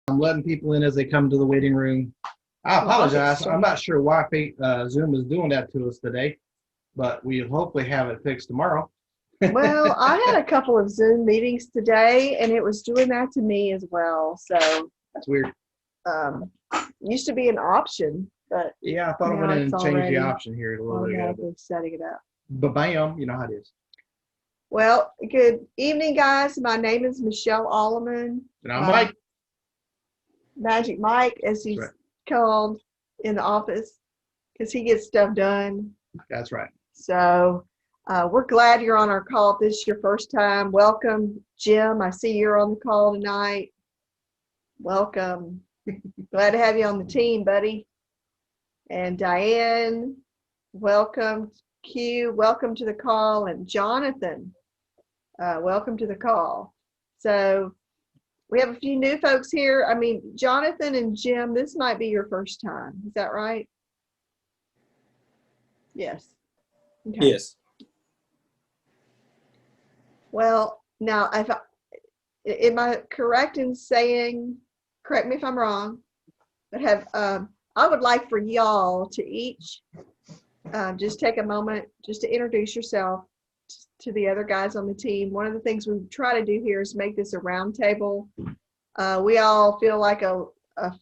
I'm letting people in as they come to the waiting room. I apologize. I'm not sure why Zoom is doing that to us today, but we hopefully have it fixed tomorrow. Well, I had a couple of Zoom meetings today, and it was doing that to me as well. So That's weird. Used to be an option, but Yeah, I thought I now went in it's and changed the already option here a little bit ago. automatically setting it up. But bam, you know how it is. Well, good evening, guys. My name is Michelle Alleman. And I'm Mike. Magic Mike, as he's called in the office, because he gets stuff done. That's right. So we're glad you're on our call. If this is your first time, welcome. Jim, I see you're on the call tonight. Welcome. Glad to have you on the team, buddy. And Diane, welcome. Q, welcome to the call. And Jonathan, welcome to the call. So we have a few new folks here. I mean, Jonathan and Jim, this might be your first time. Is that right? Yes. Okay. Yes. Well, now, am I correct in saying, correct me if I'm wrong, but I would like for y'all to each just take a moment just to introduce yourself to the other guys on the team. One of the things we try to do here is make this a round table. We all feel like a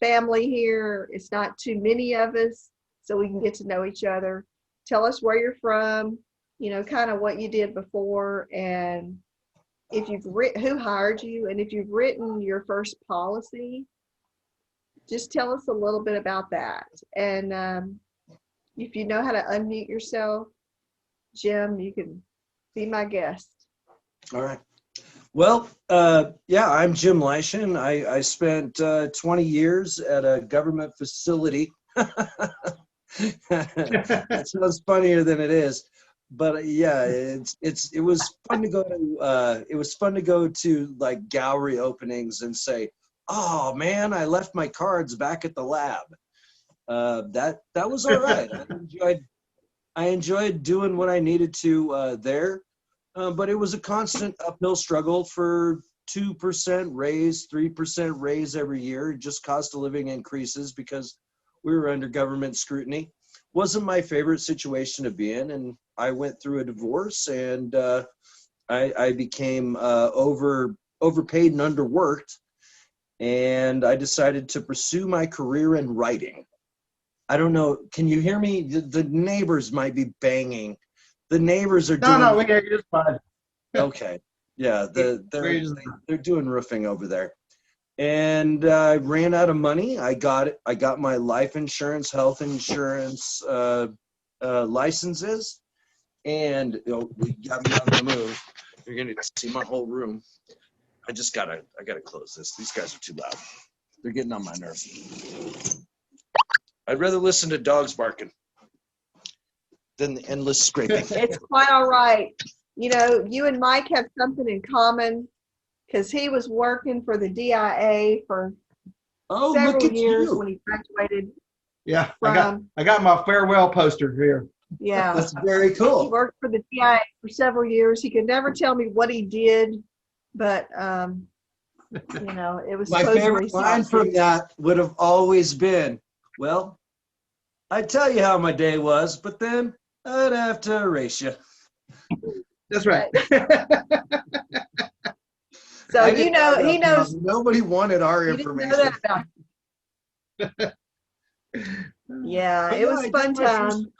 family here. It's not too many of us, so we can get to know each other. Tell us where you're from, you know, kind of what you did before, and if you've who hired you, and if you've written your first policy, just tell us a little bit about that. And if you know how to unmute yourself, Jim, you can be my guest. All right. Well, yeah, I'm Jim Leishan. I spent 20 years at a government facility. That sounds funnier than it is, but yeah, it was fun to go to like gallery openings and say, oh man, I left my cards back at the lab. That was all right. I enjoyed doing what I needed to there. But it was a constant uphill struggle for 2% raise, 3% raise every year. Just cost of living increases because we were under government scrutiny. Wasn't my favorite situation to be in, and I went through a divorce, and I became overpaid and underworked, and I decided to pursue my career in writing. I don't know. Can you hear me? The neighbors might be banging. The neighbors are doing. No, we got you fine. Okay. Yeah, they're doing roofing over there. And I ran out of money. I got my life insurance, health insurance licenses, and we got me on the move. You're gonna see my whole room. I gotta close this. These guys are too loud. They're getting on my nerves. I'd rather listen to dogs barking than the endless scraping. It's quite all right. You know, you and Mike have something in common, because he was working for the DIA for several years when he graduated. Yeah, I got my farewell poster here. Yeah, that's very cool. He worked for the DIA for several years. He could never tell me what he did, but you know, it was my favorite line from that would have always been, well, I'd tell you how my day was, but then I'd have to erase you. That's right. So you know, he knows. Nobody wanted our information. Yeah, it was fun time.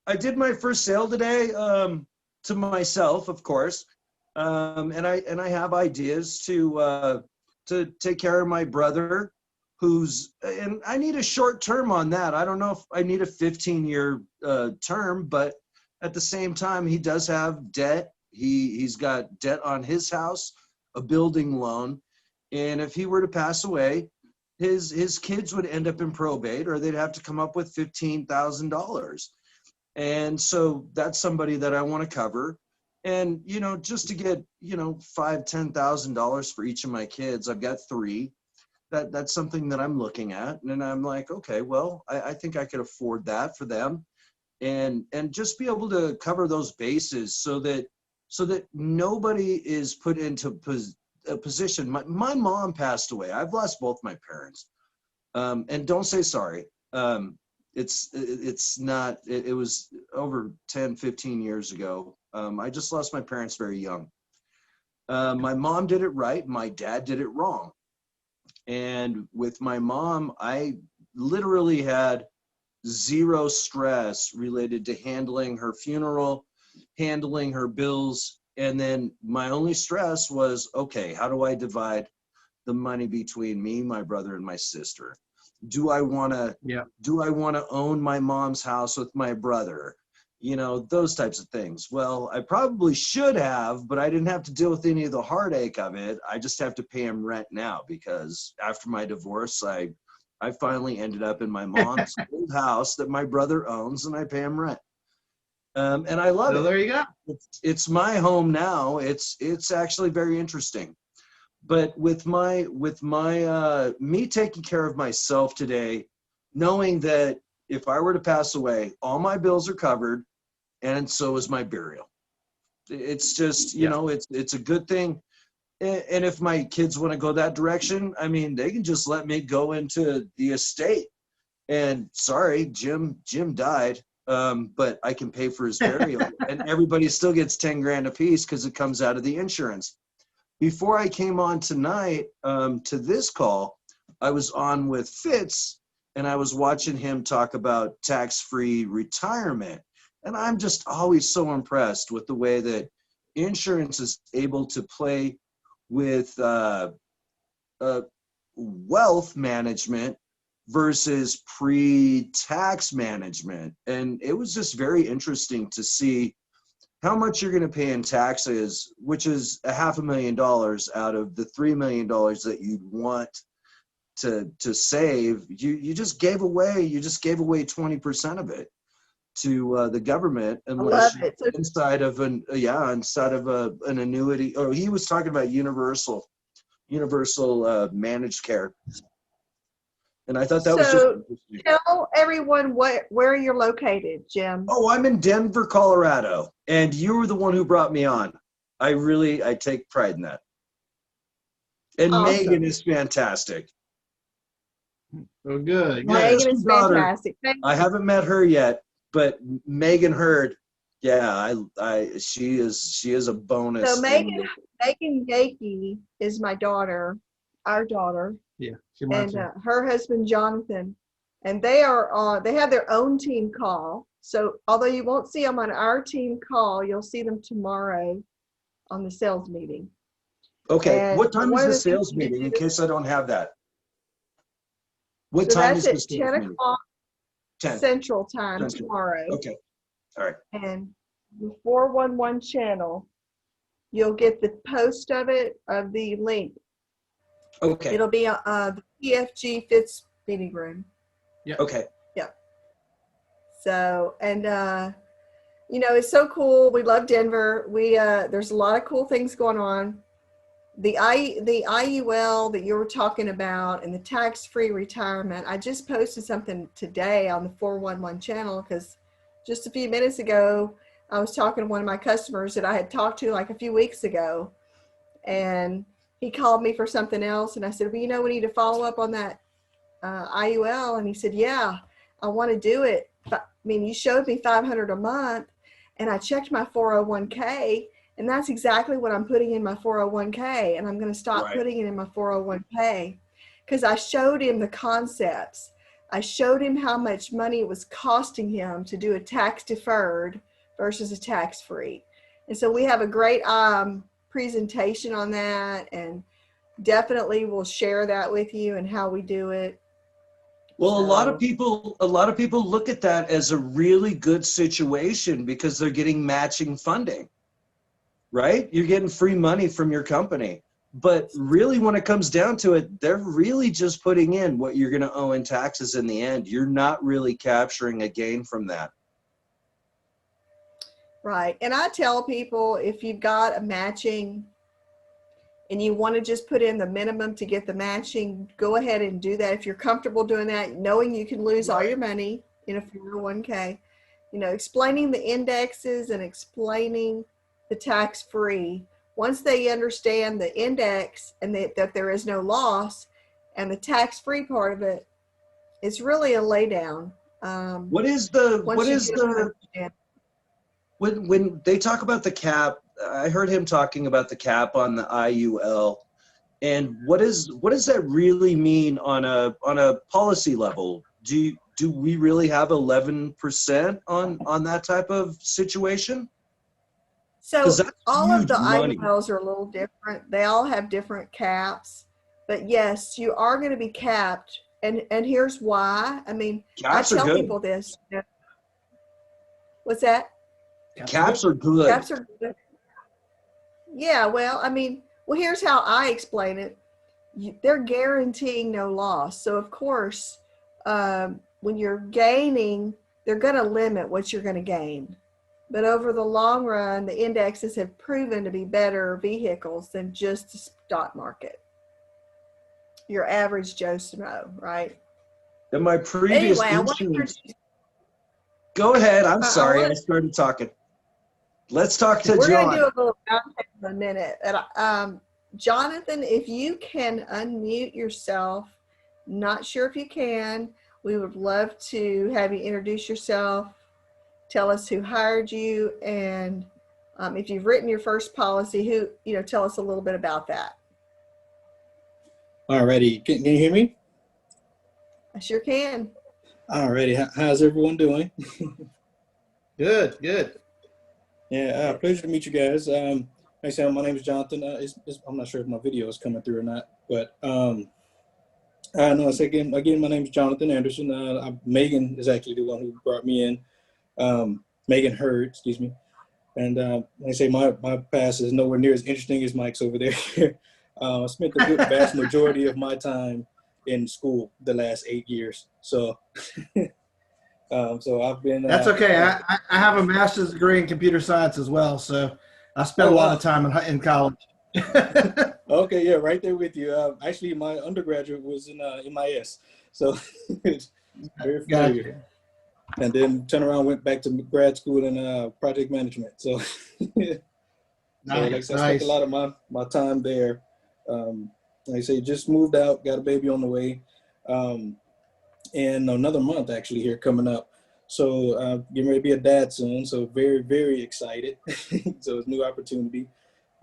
I did my first sale today to myself, of course, and I have ideas to take care of my brother, and I need a short term on that. I don't know if I need a 15-year term, but at the same time, he does have debt. He's got debt on his house, a building loan, and if he were to pass away, his kids would end up in probate, or they'd have to come up with $15,000. And so that's somebody that I want to cover. And, you know, just to get, you know, $5,000-$10,000 for each of my kids, I've got 3. That's something that I'm looking at. And I'm like, okay, well, I think I could afford that for them. And just be able to cover those bases so that nobody is put into a position. My mom passed away. I've lost both my parents. And don't say sorry. It's not, it was over 10, 15 years ago. I just lost my parents very young. My mom did it right. My dad did it wrong. And with my mom, I literally had zero stress related to handling her funeral, handling her bills. And then my only stress was, okay, how do I divide the money between me, my brother, and my sister? Do I want to own my mom's house with my brother? You know, those types of things. Well, I probably should have, but I didn't have to deal with any of the heartache of it. I just have to pay him rent now because after my divorce, I finally ended up in my mom's old house that my brother owns, and I pay him rent. And I love it. There you go. It's my home now. It's actually very interesting. But with my me taking care of myself today, knowing that if I were to pass away, all my bills are covered, and so is my burial. It's just, you know, it's a good thing. And if my kids want to go that direction, I mean, they can just let me go into the estate. And sorry, Jim died, but I can pay for his burial, and everybody still gets 10 grand a piece because it comes out of the insurance. Before I came on tonight to this call, I was on with Fitz, and I was watching him talk about tax-free retirement. And I'm just always so impressed with the way that insurance is able to play with wealth management versus pre-tax management. And it was just very interesting to see how much you're going to pay in taxes, which is $500,000 out of the $3 million that you'd want to save. You just gave away 20% of it to the government, unless you're inside of an annuity. Or he was talking about universal managed care. And I thought that was just interesting. Tell everyone where you're located, Jim. Oh, I'm in Denver, Colorado, and you were the one who brought me on. I take pride in that. And Awesome. Megan is fantastic. Oh, good. Megan is fantastic. I haven't met her yet, but Megan Hurd, yeah, she is a bonus. So Megan Gakey is my daughter, our daughter. Yeah, and her husband Jonathan, and they have their own team call. So although you won't see them on our team call, you'll see them tomorrow on the sales meeting. Okay, and what time is the sales meeting in case I don't have that? What time is the sales meeting? 10 o'clock 10 Central Time tomorrow. Okay, all right. And the 411 channel, you'll get the post of the link. Okay. It'll be the PFG Fitz meeting room. Yeah. Okay. Yeah. So, and you know, it's so cool. We love Denver. There's a lot of cool things going on. The IUL that you were talking about and the tax-free retirement. I just posted something today on the 411 channel because just a few minutes ago, I was talking to one of my customers that I had talked to like a few weeks ago, and he called me for something else, and I said, well, you know, we need to follow up on that IUL. And he said, yeah, I want to do it. I mean, you showed me $500 a month, and I checked my 401k, and that's exactly what I'm putting in my 401k. And I'm going to stop putting it in my 401k because I showed him the concepts. I showed him how much money it was costing him to do a tax deferred versus a tax free. And so we have a great presentation on that, and definitely we'll share that with you and how we do it. Well, a lot of people look at that as a really good situation because they're getting matching funding, right? You're getting free money from your company. But really, when it comes down to it, they're really just putting in what you're going to owe in taxes in the end. You're not really capturing a gain from that. Right. And I tell people, if you've got a matching and you want to just put in the minimum to get the matching, go ahead and do that. If you're comfortable doing that, knowing you can lose all your money in a 401k, you know, explaining the indexes and explaining the tax-free once they understand the index and that there is no loss and the tax-free part of it, it's really a laydown. What is Once you get them to understand. when they talk about the cap? I heard him talking about the cap on the IUL, and what does that really mean on a policy level? Do we really have 11% on that type of situation? So 'Cause that's all of huge the money. IULs are a little different. They all have different caps, but yes, you are going to be capped. And here's why. I mean, Caps I are tell good. people this. What's that? Caps are good. Caps are good. Yeah, well, I mean, well, here's how I explain it. They're guaranteeing no loss. So, of course, when you're gaining, they're going to limit what you're going to gain. But over the long run, the indexes have proven to be better vehicles than just the stock market. Your average Joe Schmo, right? In my previous Anyway, I want to insurance, go ahead. I'm sorry, I started talking. Let's talk to We're going to John. do a little roundtable in a minute. Jonathan, if you can unmute yourself, not sure if you can, we would love to have you introduce yourself, tell us who hired you, and if you've written your first policy, tell us a little bit about that. Alrighty, can you hear me? I sure can. Alrighty, how's everyone doing? Good, good. Yeah, pleasure to meet you guys. Like I said, my name is Jonathan. I'm not sure if my video is coming through or not, but I know. I say again, my name is Jonathan Anderson. Megan is actually the one who brought me in. Megan Hurd, excuse me. And like I say, my past is nowhere near as interesting as Mike's over there. I spent the vast majority of my time in school the last 8 years. So, so I've been. That's okay. I have a master's degree in computer science as well, so I spent a lot of time in college. Okay, yeah, right there with you. Actually, my undergraduate was in MIS, so it's very familiar. Gotcha. And then turned around, went back to grad school in project management. So, so like I said, I spent a lot of my time there. Like I say, just moved out, got a baby on the way, in another month actually here coming up. So getting ready to be a dad soon. So very, very excited. So it's a new opportunity.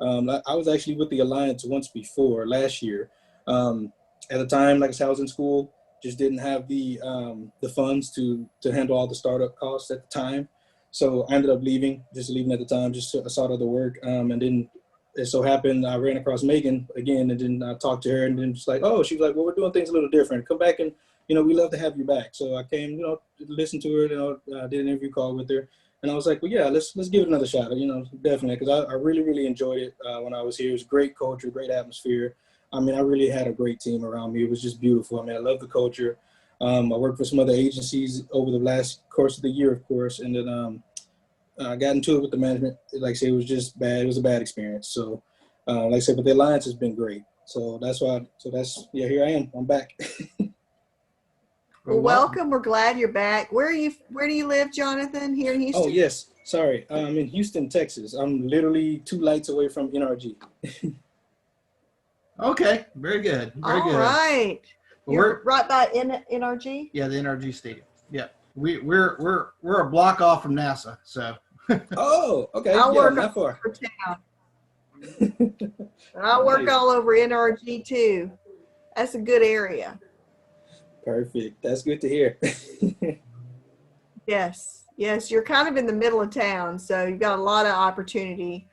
I was actually with the Alliance once before last year. At the time, like I said, I was in school, just didn't have the funds to handle all the startup costs at the time. So I ended up leaving at the time, just sought other work. And then it so happened I ran across Megan again, and then I talked to her, and then just like, oh, she was like, well, we're doing things a little different. Come back and, we love to have you back. So I came, listened to her, did an interview call with her. And I was like, well, yeah, let's give it another shot, definitely, because I really, really enjoyed it when I was here. It was great culture, great atmosphere. I mean, I really had a great team around me. It was just beautiful. I mean, I love the culture. I worked for some other agencies over the last course of the year, of course, and then I got into it with the management. Like I said, it was just bad. It was a bad experience. So, like I said, but the Alliance has been great. So that's why. Here I am. I'm back. Well, welcome. We're glad you're back. Where do you live, Jonathan? Here in Houston? Oh, yes. Sorry. I'm in Houston, Texas. I'm literally 2 lights away from NRG. Okay, very good. Very good. All right. Well, You're right by NRG? Yeah, the NRG Stadium. Yeah. We're a block off from NASA, so. Oh, okay. I'll yeah, work not far. over town. I work Nice. all over NRG too. That's a good area. Perfect. That's good to hear. Yes. You're kind of in the middle of town, so you've got a lot of opportunity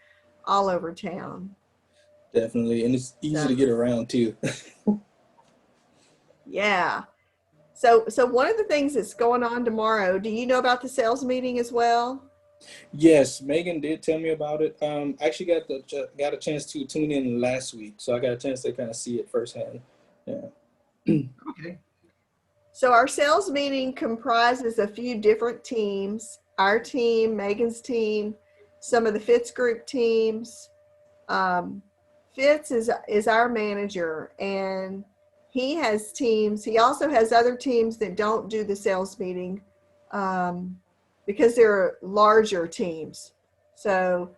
all over town. Definitely. And it's easy to get around too. Yeah. So one of the things that's going on tomorrow, do you know about the sales meeting as well? Yes, Megan did tell me about it. Actually got a chance to tune in last week, so I got a chance to kind of see it firsthand. Yeah. Okay. So our sales meeting comprises a few different teams. Our team, Megan's team, some of the Fitz group teams. Fitz is our manager, and he has teams. He also has other teams that don't do the sales meeting because they're larger teams. So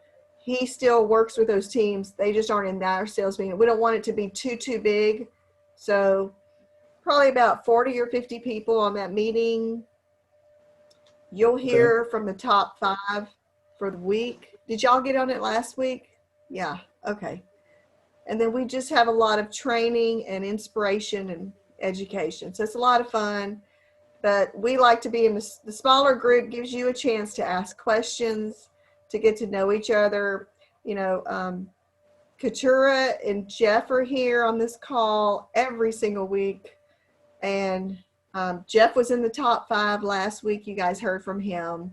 he still works with those teams. They just aren't in our sales meeting. We don't want it to be too big. So probably about 40 or 50 people on that meeting. You'll hear from the top 5 for the week. Did y'all get on it last week? Yeah. Okay. And then we just have a lot of training and inspiration and education. So it's a lot of fun, but we like to be in the smaller group. Gives you a chance to ask questions, to get to know each other. You know, Katura and Jeff are here on this call every single week. And Jeff was in the top 5 last week. You guys heard from him.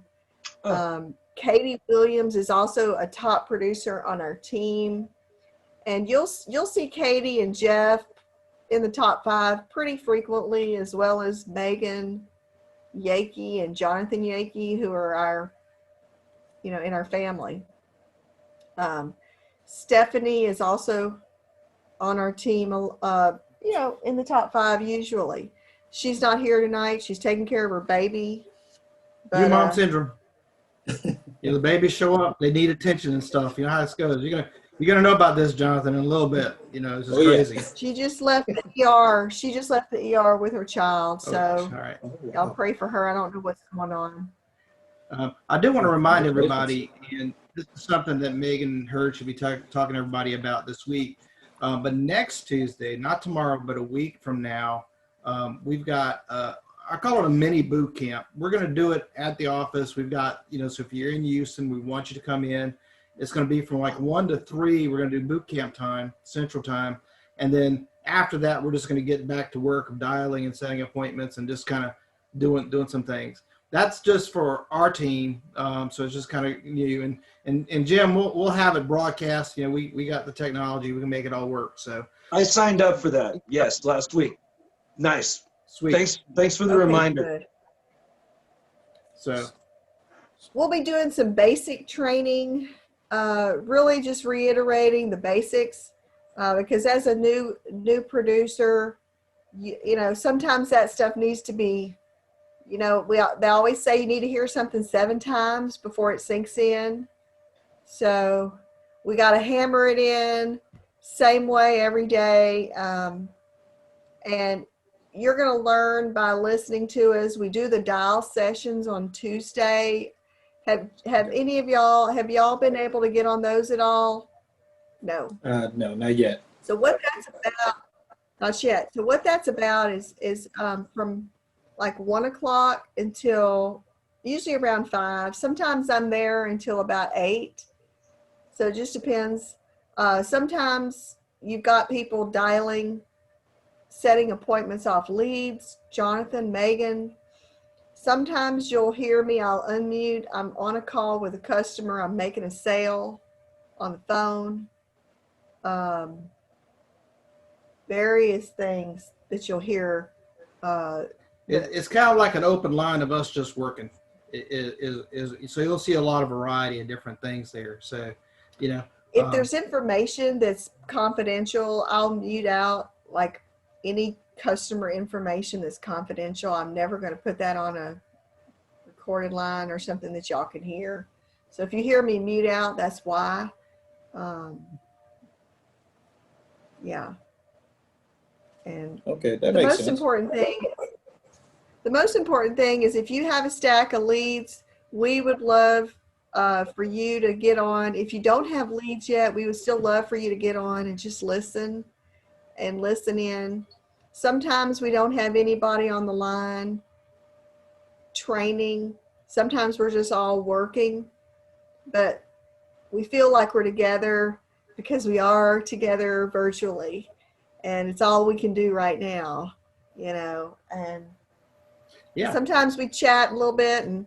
Katie Williams is also a top producer on our team. And you'll see Katie and Jeff in the top 5 pretty frequently, as well as Megan Yakey and Jonathan Yakey, who are our, you know, in our family. Stephanie is also on our team, you know, in the top 5 usually. She's not here tonight. She's taking care of her baby. But, New mom syndrome. You know, the babies show up, they need attention and stuff. You know how this goes. You're gonna know about this, Jonathan, in a little bit. You know, it's just crazy. She just left the ER. She just left the ER with her child. So all right. y'all pray for her. I don't know what's going on. I do want to remind everybody, and this is something that Megan Hurd should be talking to everybody about this week. But next Tuesday, not tomorrow, but a week from now, we've got I call it a mini boot camp. We're going to do it at the office. We've got, you know, so if you're in Houston, we want you to come in. It's going to be from like 1 to 3. We're going to do boot camp time, Central Time. And then after that, we're just going to get back to work of dialing and setting appointments and just kind of doing some things. That's just for our team. So it's just kind of new. And Jim, we'll have it broadcast. You know, we got the technology. We can make it all work. So I signed up for that. Yes, last week. Nice. sweet. Thanks for the reminder. Good. So We'll be doing some basic training, really just reiterating the basics, because as a new producer, you know, sometimes that stuff needs to be, you know, they always say you need to hear something 7 times before it sinks in. So we got to hammer it in same way every day. And you're going to learn by listening to us. We do the dial sessions on Tuesday. Have any of y'all, have y'all been able to get on those at all? No. No, not yet. So what that's about, not yet. So what that's about is from like 1 o'clock until usually around 5. Sometimes I'm there until about 8. So it just depends. Sometimes you've got people dialing, setting appointments off leads, Jonathan, Megan. Sometimes you'll hear me, I'll unmute. I'm on a call with a customer. I'm making a sale on the phone. Various things that you'll hear. it's kind of like an open line of us just working. So you'll see a lot of variety of different things there. So, you know, If there's information that's confidential, I'll mute out like any customer information that's confidential. I'm never going to put that on a recorded line or something that y'all can hear. So if you hear me mute out, that's why. Yeah. And Okay, that the makes most sense. important thing is if you have a stack of leads, we would love for you to get on. If you don't have leads yet, we would still love for you to get on and just listen and listen in. Sometimes we don't have anybody on the line training. Sometimes we're just all working, but we feel like we're together because we are together virtually, and it's all we can do right now, you know. And yeah, sometimes we chat a little bit and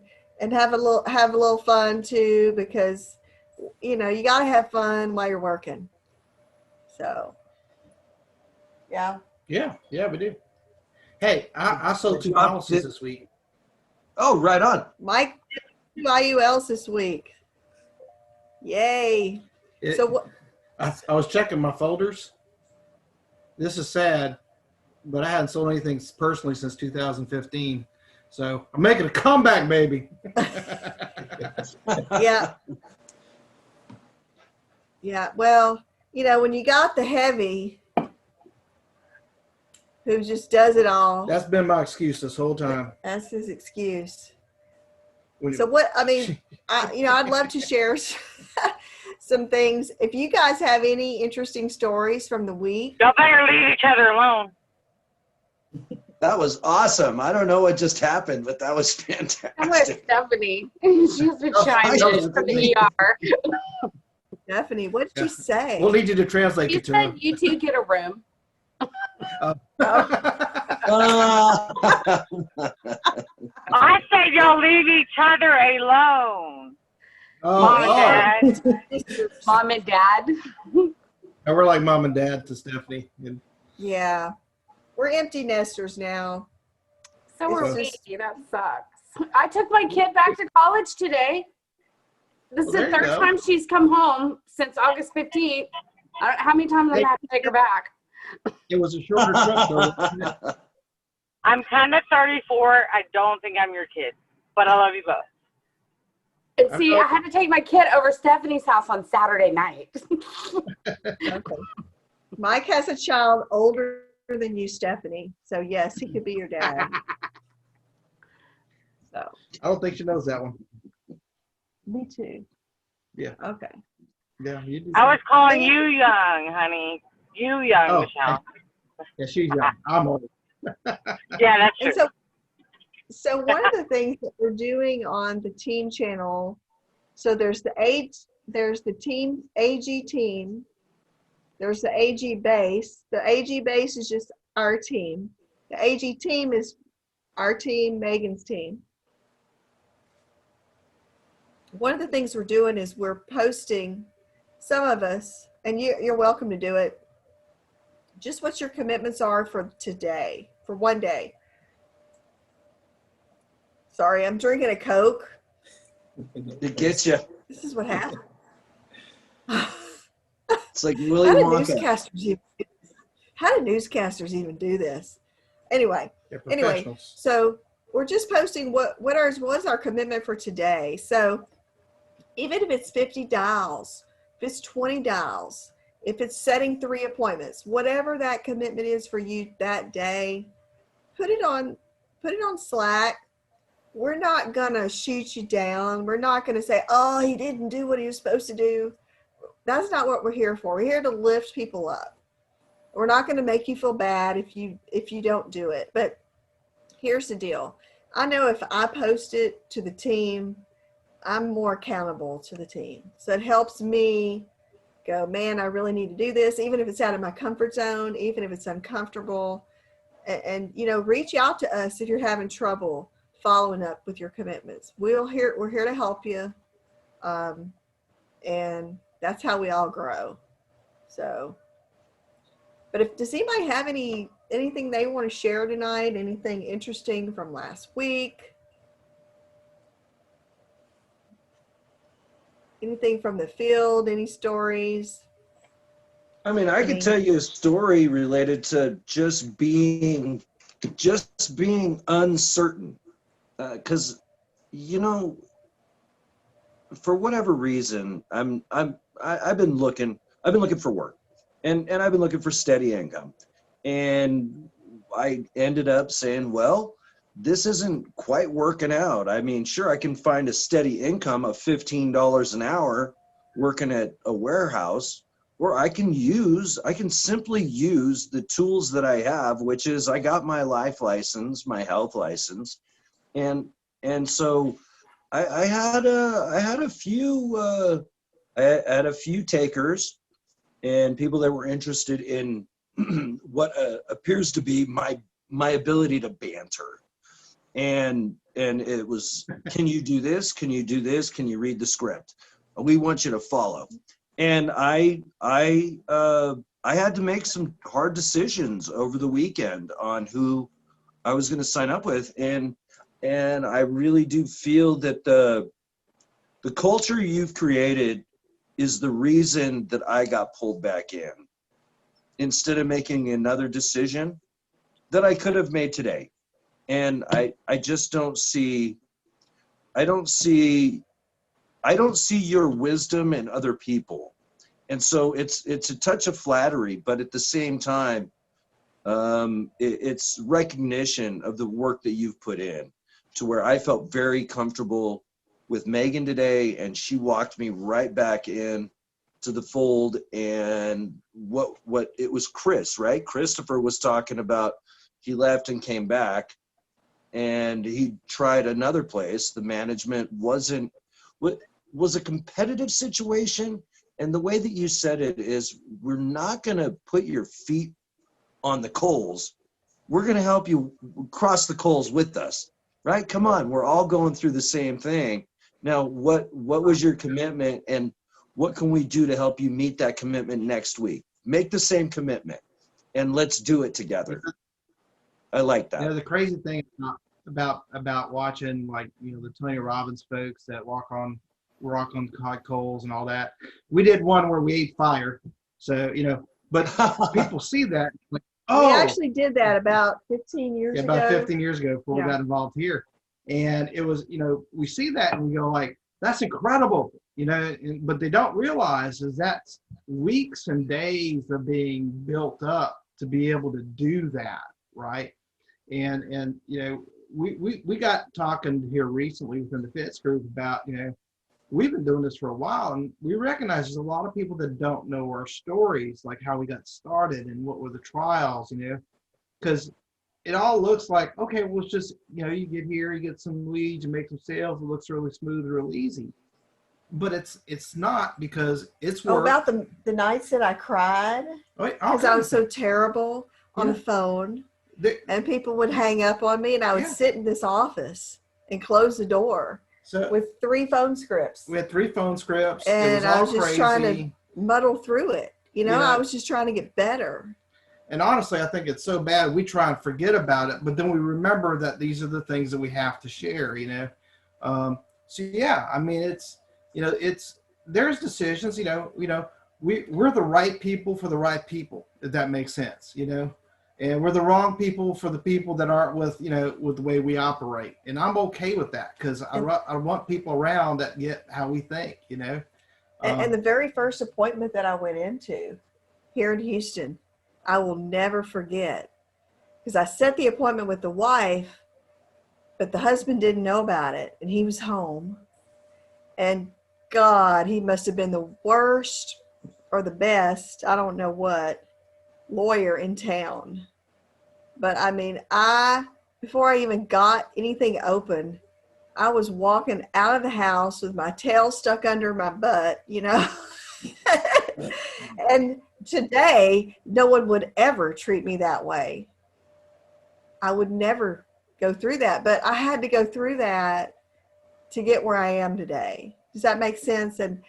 have a little fun too, because you know you got to have fun while you're working. So yeah, we do. Hey, I sold 2 policies this week. Oh, right on. Mike did 2 IULs this week. Yay! So what? I was checking my folders. This is sad, but I hadn't sold anything personally since 2015. So I'm making a comeback, baby. Yeah. Yeah, well, when you got the heavy who just does it all, That's been my excuse this whole time. that's his excuse. When So what, I mean, I'd love to share some things. If you guys have any interesting stories from the week. Y'all better leave each other alone. That was awesome. I don't know what just happened, but that was I'm with fantastic. Stephanie. She's been chiming in from the ER. Stephanie, what did you say? we'll need you to translate You it to said him. you two get a room. I said y'all leave each other alone. Mom and Dad. Mom and Dad. And we're like mom and dad to Stephanie. And Yeah, we're empty nesters now. So are It's we. just- That sucks. I took my kid back to college today. This is Well, the there you third go. time she's come home since August 15th. How many times am I have to take her back? it was a shorter trip, though. I'm kind of 34. I don't think I'm your kid, but I love you both. And see, I had to take my kid over Stephanie's house on Saturday night. Okay. Mike has a child older than you, Stephanie. So yes, he could be your dad. So I don't think she knows that one. me too. Yeah. Okay. Yeah, you do. I was calling you young, honey. You young, Oh, Michelle. Yeah, she's young. I'm old. Yeah, that's true. And so one of the things that we're doing on the team channel, so there's the team AG team, there's the AG base. The AG base is just our team. The AG team is our team, Megan's team. One of the things we're doing is we're posting, some of us, and you're welcome to do it, just what your commitments are for today, for one day. Sorry, I'm drinking a Coke. It gets you. This is what happened. It's like Willy How do Wonka. newscasters even do this? Anyway, They're anyway, professionals. so we're just posting what's our commitment for today. So even if it's 50 dials, if it's 20 dials, if it's setting 3 appointments, whatever that commitment is for you that day, put it on Slack. We're not gonna shoot you down. We're not gonna say, oh, he didn't do what he was supposed to do. That's not what we're here for. We're here to lift people up. We're not going to make you feel bad if you don't do it. But here's the deal. I know if I post it to the team, I'm more accountable to the team. So it helps me go, man, I really need to do this, even if it's out of my comfort zone, even if it's uncomfortable. And reach out to us if you're having trouble following up with your commitments. We're here to help you. And that's how we all grow. So, but does anybody have anything they want to share tonight? Anything interesting from last week? Anything from the field? Any stories? I mean, I could tell you a story related to just being uncertain, because for whatever reason, I've been looking for work, and I've been looking for steady income, and I ended up saying, well, this isn't quite working out. I mean, sure, I can find a steady income of $15 an hour working at a warehouse, or I can simply use the tools that I have, which is I got my life license, my health license, and so I had a few takers and people that were interested in what appears to be my ability to banter, and it was, can you do this? Can you do this? Can you read the script? We want you to follow. And I had to make some hard decisions over the weekend on who I was going to sign up with, and I really do feel that the culture you've created is the reason that I got pulled back in, instead of making another decision that I could have made today. And I just don't see your wisdom in other people. And so it's a touch of flattery, but at the same time, it's recognition of the work that you've put in, to where I felt very comfortable with Megan today, and she walked me right back in to the fold. And what it was Chris, right? Christopher was talking about, he left and came back, and he tried another place. The management was a competitive situation. And the way that you said it is, we're not going to put your feet on the coals. We're going to help you cross the coals with us, right? Come on, we're all going through the same thing. Now, what was your commitment, and what can we do to help you meet that commitment next week? Make the same commitment, and let's do it together. I like that. You know, the crazy thing about watching, like, you know, the Tony Robbins folks that walk on hot coals and all that. We did one where we ate fire. So, you know, but people see that. Like, oh, We actually did that about 15 years ago. about 15 years ago before Yeah. we got involved here. And it was, you know, we see that and we go like, that's incredible, you know, but they don't realize is that's weeks and days of being built up to be able to do that, right? And you know, we got talking here recently within the Fitz group about, you know, we've been doing this for a while, and we recognize there's a lot of people that don't know our stories, like how we got started and what were the trials, you know, because it all looks like, okay, well, it's just, you know, you get here, you get some leads, you make some sales, it looks really smooth, real easy. But it's not, because it's Oh, work. about the nights that I cried because I was so terrible on Yeah. the phone, The- and people would hang up on me, and I would Yeah. sit in this office and close the door So with 3 phone scripts, we had 3 phone scripts. It and was I all was just crazy. trying to muddle through it. You know, Yeah. I was just trying to get better. And honestly, I think it's so bad we try and forget about it, but then we remember that these are the things that we have to share, you know. So yeah, I mean, it's, you know, there's decisions, you know, we're the right people for the right people, if that makes sense, you know, and we're the wrong people for the people that aren't with, you know, with the way we operate. And I'm okay with that, because I want people around that get how we think, you know. And the very first appointment that I went into here in Houston, I will never forget, because I set the appointment with the wife, but the husband didn't know about it, and he was home. And God, he must have been the worst or the best, I don't know what, lawyer in town. But I mean, before I even got anything open, I was walking out of the house with my tail stuck under my butt, you know. And today, no one would ever treat me that way. I would never go through that, but I had to go through that to get where I am today. Does that make sense? And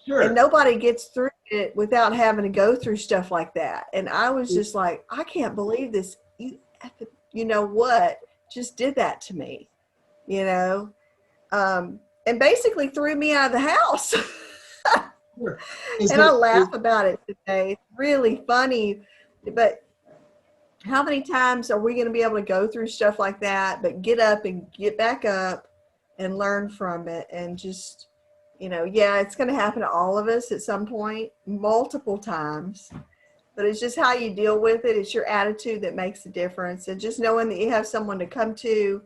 Sure. and nobody gets through it without having to go through stuff like that. And I was just like, I can't believe this. You know what? Just did that to me, you know, and basically threw me out of the house. Sure. And I laugh about it today. It's really funny, but how many times are we going to be able to go through stuff like that, but get up and get back up and learn from it? And just, you know, yeah, it's going to happen to all of us at some point, multiple times, but it's just how you deal with it. It's your attitude that makes a difference. And just knowing that you have someone to come to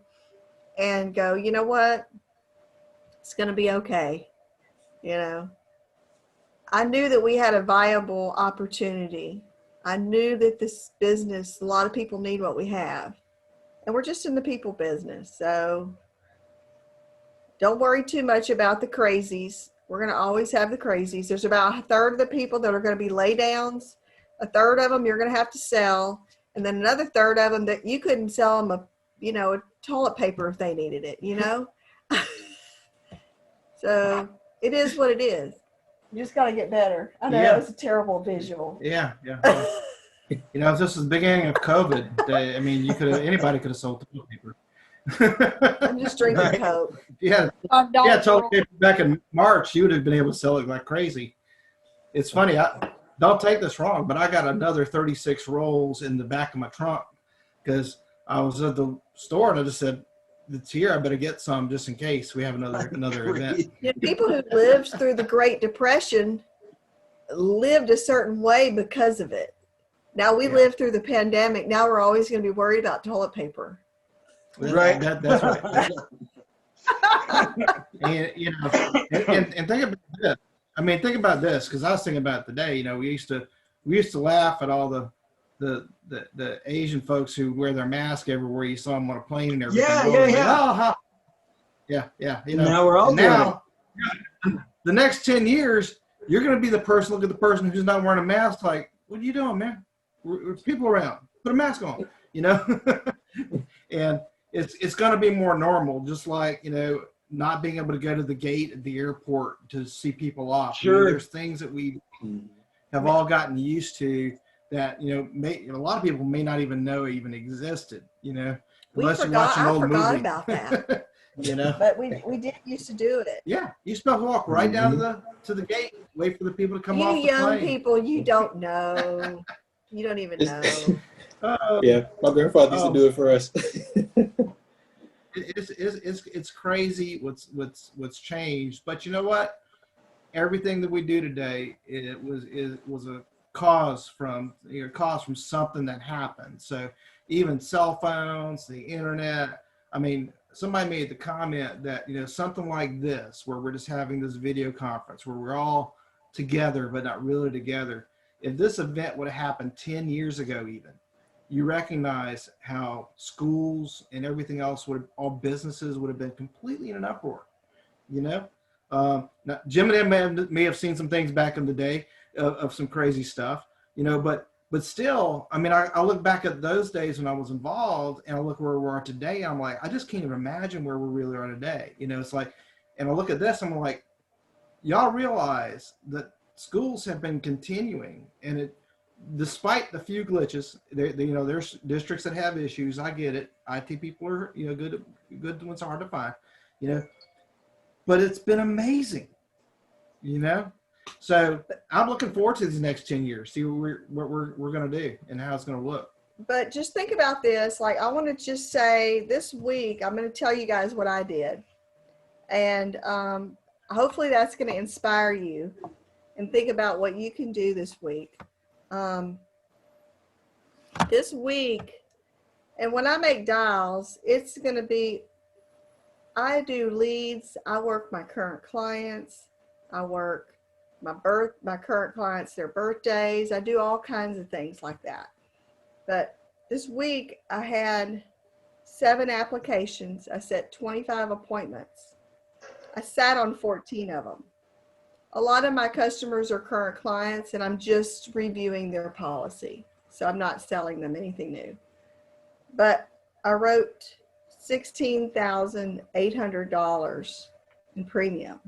and go, you know what, it's going to be okay. You know, I knew that we had a viable opportunity. I knew that this business, a lot of people need what we have, and we're just in the people business. So don't worry too much about the crazies. We're going to always have the crazies. There's about 1/3 of the people that are going to be lay downs. 1/3 of them you're going to have to sell. And then another 1/3 of them that you couldn't sell them a toilet paper if they needed it, you know? So it is what it is. You just got to get better. I know Yeah. that was a terrible visual. Yeah. Well, you know, if this was the beginning of COVID, I mean, anybody could have sold toilet paper. I'm just drinking Coke. Yeah, toilet paper back in March, you would have been able to sell it like crazy. It's funny. Don't take this wrong, but I got another 36 rolls in the back of my trunk because I was at the store and I just said, "It's here. I better get some just in case we have another event." You know, people who lived through the Great Depression lived a certain way because of it. Now we Yeah. lived through the pandemic. Now we're always going to be worried about toilet paper. Right. That's right. And you know, and think about this. I mean, think about this, because I was thinking about it today. You know, we used to laugh at all the Asian folks who wear their mask everywhere you saw them on a plane and everything. Yeah, Well, yeah, like, yeah. oh, yeah. You know, Now we're all and doing now the next 10 years, you're going to be the person, look at the person who's not wearing a mask, like, what are you doing, man? There's people around. Put a mask on, you know? And it's going to be more normal, just like, you know, not being able to go to the gate at the airport to see people off. I mean, Sure. there's things that we have all gotten used to that, you know, a lot of people may not even know even existed, you know, unless you watch an old movie. I forgot about that. You know? But we did used to do it. Yeah, you supposed to walk right down to the gate, wait for the people to come You off the young plane. people, you don't know. You don't even know. Yeah, my grandfather used to do it for us. It's crazy what's changed, but you know what? Everything that we do today, it was a cause from something that happened. So even cell phones, the internet. I mean, somebody made the comment that, you know, something like this, where we're just having this video conference where we're all together but not really together. If this event would have happened 10 years ago, even, you recognize how schools and everything else all businesses would have been completely in an uproar, you know? Now, Jim and Em may have seen some things back in the day of some crazy stuff, you know, but still, I mean, I look back at those days when I was involved, and I look where we are today. I'm like, I just can't even imagine where we really are today. You know, it's like, and I look at this, I'm like, y'all realize that schools have been continuing, and it, despite the few glitches, you know, there's districts that have issues. I get it. IT people are, you know, good ones are hard to find, you know, but it's been amazing, you know. So I'm looking forward to these next 10 years, see what we're going to do and how it's going to look. But just think about this. Like, I want to just say this week, I'm going to tell you guys what I did. And hopefully that's going to inspire you and think about what you can do this week. This week, and when I make dials, it's going to be, I do leads, I work my current clients, I work my current clients, their birthdays. I do all kinds of things like that. But this week I had 7 applications. I set 25 appointments. I sat on 14 of them. A lot of my customers are current clients, and I'm just reviewing their policy. So I'm not selling them anything new. But I wrote $16,800 in premium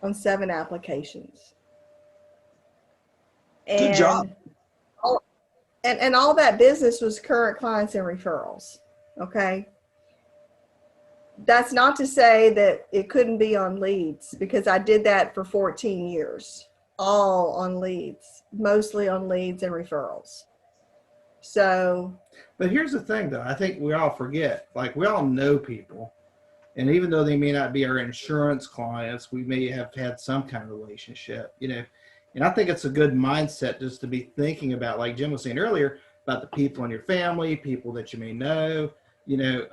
on 7 applications. Good job. And all that business was current clients and referrals. Okay. That's not to say that it couldn't be on leads, because I did that for 14 years, all on leads, mostly on leads and referrals. So, but here's the thing though, I think we all forget, like, we all know people. And even though they may not be our insurance clients, we may have had some kind of relationship, you know. And I think it's a good mindset just to be thinking about, like Jim was saying earlier, about the people in your family, people that you may know, you know,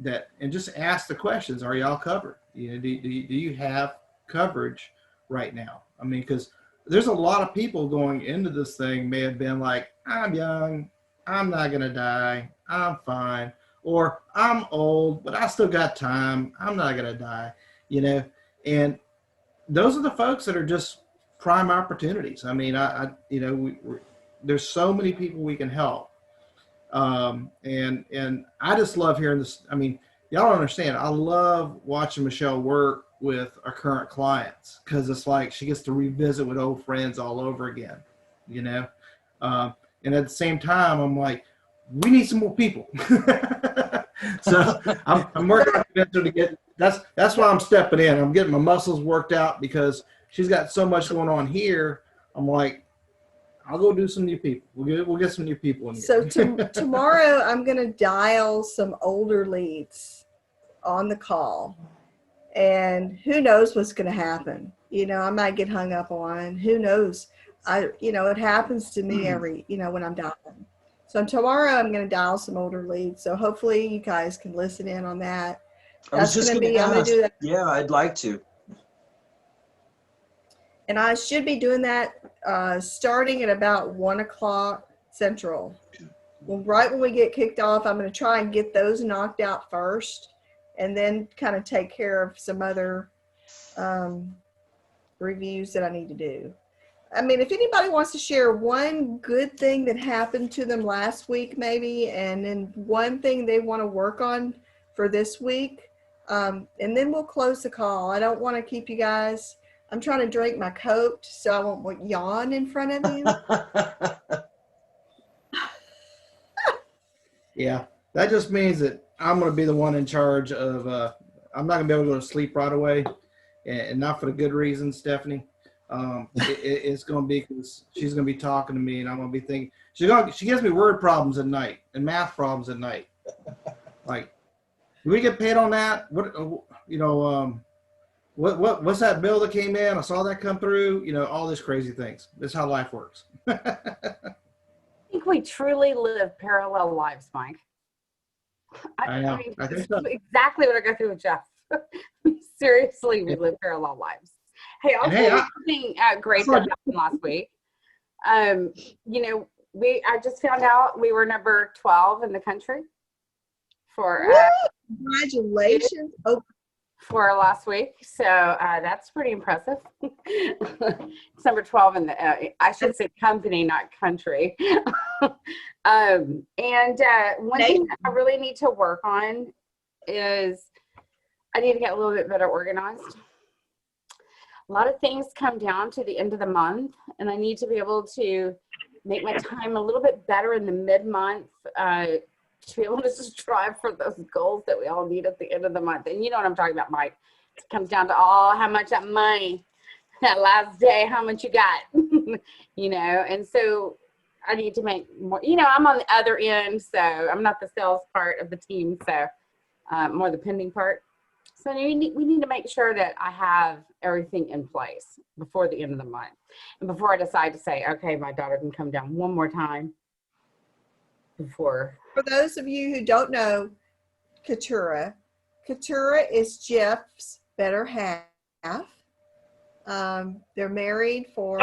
that, and just ask the questions: are y'all covered? You know, do you have coverage right now? I mean, because there's a lot of people going into this thing may have been like, I'm young, I'm not gonna die, I'm fine. Or I'm old, but I still got time, I'm not going to die, you know. And those are the folks that are just prime opportunities. I mean, you know, there's so many people we can help. And I just love hearing this. I mean, y'all don't understand. I love watching Michelle work with our current clients, because it's like she gets to revisit with old friends all over again, you know. And at the same time, I'm like, we need some more people. So I'm working on her to get, that's why I'm stepping in. I'm getting my muscles worked out, because she's got so much going on here. I'm like, I'll go do some new people. We'll get some new people in here. so tomorrow I'm going to dial some older leads on the call, and who knows what's going to happen. I might get hung up on. Who knows? It happens to me every, when I'm dialing. So tomorrow I'm going to dial some older leads. So hopefully you guys can listen in on that. I was just going to I'm going to ask. do that. Yeah, I'd like to. And I should be doing that starting at about 1:00 Central. Well, right when we get kicked off, I'm going to try and get those knocked out first, and then kind of take care of some other reviews that I need to do. I mean, if anybody wants to share one good thing that happened to them last week, maybe, and then one thing they want to work on for this week, and then we'll close the call. I don't want to keep you guys. I'm trying to drink my Coke so I won't yawn in front of you. Yeah, that just means that I'm going to be the one in charge of. I'm not going to be able to go to sleep right away, and not for the good reason, Stephanie. It's going to be because she's going to be talking to me, and I'm going to be thinking she gives me word problems at night and math problems at night. Like, do we get paid on that? What's that bill that came in? I saw that come through. All these crazy things. That's how life works. I think we truly live parallel lives, Mike. I know. mean, I think this so. is exactly what I go through with Jeff. Seriously, we live parallel lives. Hey, I'll tell you something great that happened last week. I just found out we were number 12 in the country for Congratulations. for last week. So that's pretty impressive. It's number 12 in the, I should say company, not country. One thing I really need to work on is I need to get a little bit better organized. A lot of things come down to the end of the month, and I need to be able to make my time a little bit better in the mid-month to be able to strive for those goals that we all need at the end of the month. And you know what I'm talking about, Mike. It comes down to how much that money, that last day, how much you got, and so I need to make more, I'm on the other end, so I'm not the sales part of the team, so more the pending part. So we need to make sure that I have everything in place before the end of the month. And before I decide to say, okay, my daughter can come down one more time before. For those of you who don't know Katura is Jeff's better half. They're married for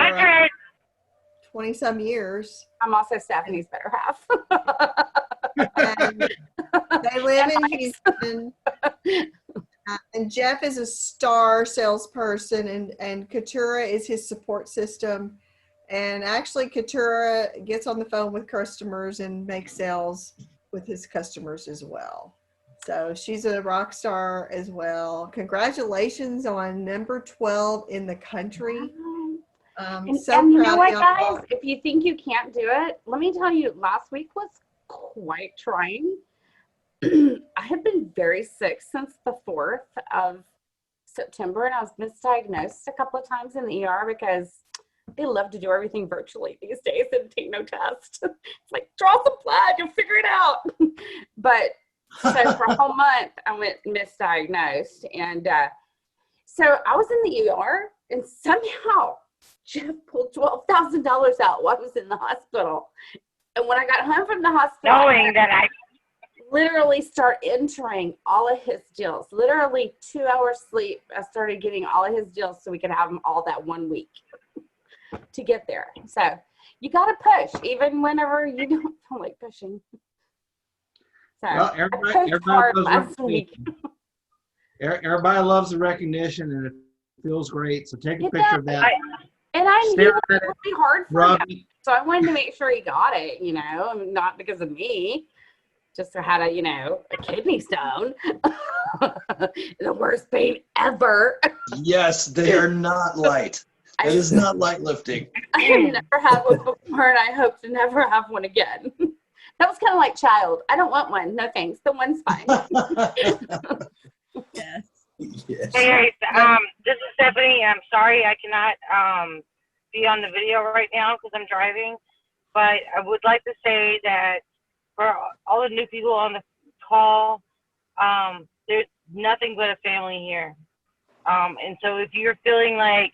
20 some years. I'm also Stephanie's better half. And they live in Houston. And Jeff is a star salesperson, and Katura is his support system. And actually, Katura gets on the phone with customers and makes sales with his customers as well. So she's a rock star as well. Congratulations on number 12 in the country. And you know what, guys? If you think you can't do it, let me tell you, last week was quite trying. I have been very sick since the 4th of September, and I was misdiagnosed a couple of times in the ER because they love to do everything virtually these days and take no test. It's like, draw some blood, you'll figure it out. But so for a whole month, I went misdiagnosed. And so I was in the ER, and somehow Jeff pulled $12,000 out while I was in the hospital. And when I got home from the hospital, knowing that I literally start entering all of his deals. Literally 2 hours sleep, I started getting all of his deals so we could have them all that 1 week to get there. So you got to push, even whenever you don't feel like pushing. So Well, everybody loves the recognition, and it feels great. So take a picture of that. And I knew it was really hard for him. It. So I wanted to make sure he got it, not because of me. Just had a kidney stone. The worst pain ever. Yes, they are not light. It is not light lifting. I have never had one before, and I hope to never have one again. That was kind of like child. I don't want one. No thanks. The one's fine. Yes. Yes. Hey, this is Stephanie. I'm sorry I cannot be on the video right now because I'm driving, but I would like to say that for all the new people on the call, there's nothing but a family here. And so if you're feeling like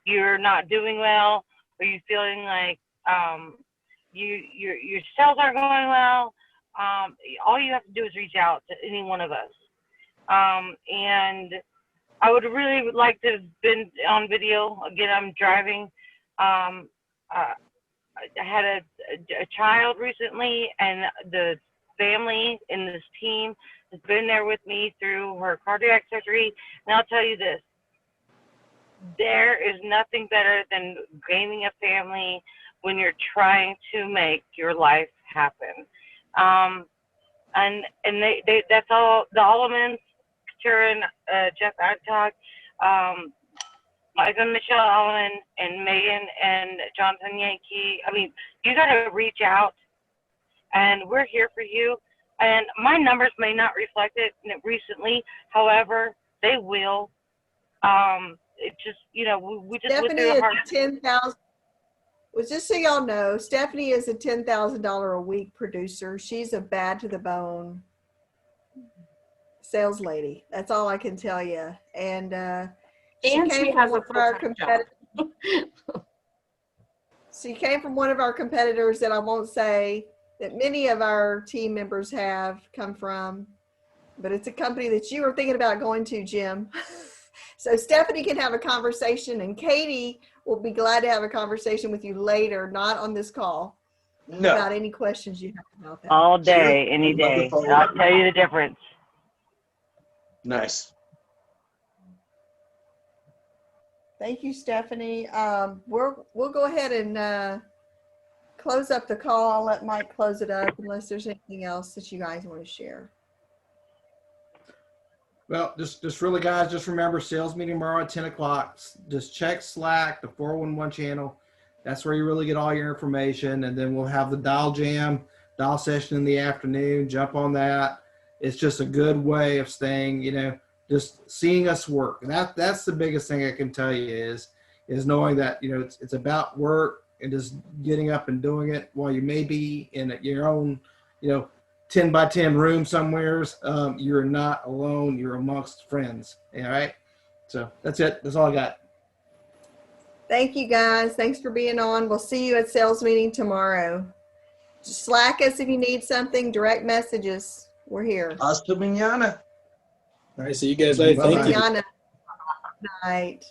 you're not doing well, or you're feeling like your sales aren't going well, all you have to do is reach out to any one of us. And I would really like to have been on video. Again, I'm driving. I had a child recently, and the family in this team has been there with me through her cardiac surgery. And I'll tell you this, there is nothing better than gaining a family when you're trying to make your life happen. And they that's all the Allemans, Karen, Jeff Adcock, Mike and Michelle Allen, and Megan and Jonathan Yankee. I mean, you got to reach out, and we're here for you. And my numbers may not reflect it recently, however, they will. It just, you know, we just went Stephanie through a is hard. 10,000. Well, just so y'all know, Stephanie is a $10,000 a week producer. She's a bad to the bone sales lady. That's all I can tell you. And She has a full-time job. She came from one of our competitors that I won't say, that many of our team members have come from, but it's a company that you were thinking about going to, Jim. So Stephanie can have a conversation, and Katie will be glad to have a conversation with you later, not on this call, No. about any questions you have about that. All day, Sure. any Love the day. phone. I'll tell you the difference. Nice. Thank you, Stephanie. We'll go ahead and close up the call. I'll let Mike close it up unless there's anything else that you guys want to share. Well, just really, guys, just remember sales meeting tomorrow at 10 o'clock. Just check Slack, the 411 channel. That's where you really get all your information. And then we'll have the dial session in the afternoon. Jump on that. It's just a good way of staying, you know, just seeing us work. And that's the biggest thing I can tell you is knowing that, you know, it's about work and just getting up and doing it while you may be in your own, you know, 10 by 10 room somewhere. You're not alone. You're amongst friends. All right. So that's it. That's all I got. Thank you, guys. Thanks for being on. We'll see you at sales meeting tomorrow. Just Slack us if you need something. Direct messages. We're here. Hasta mañana. All right, see you guys later. Thank you. Mañana. Night.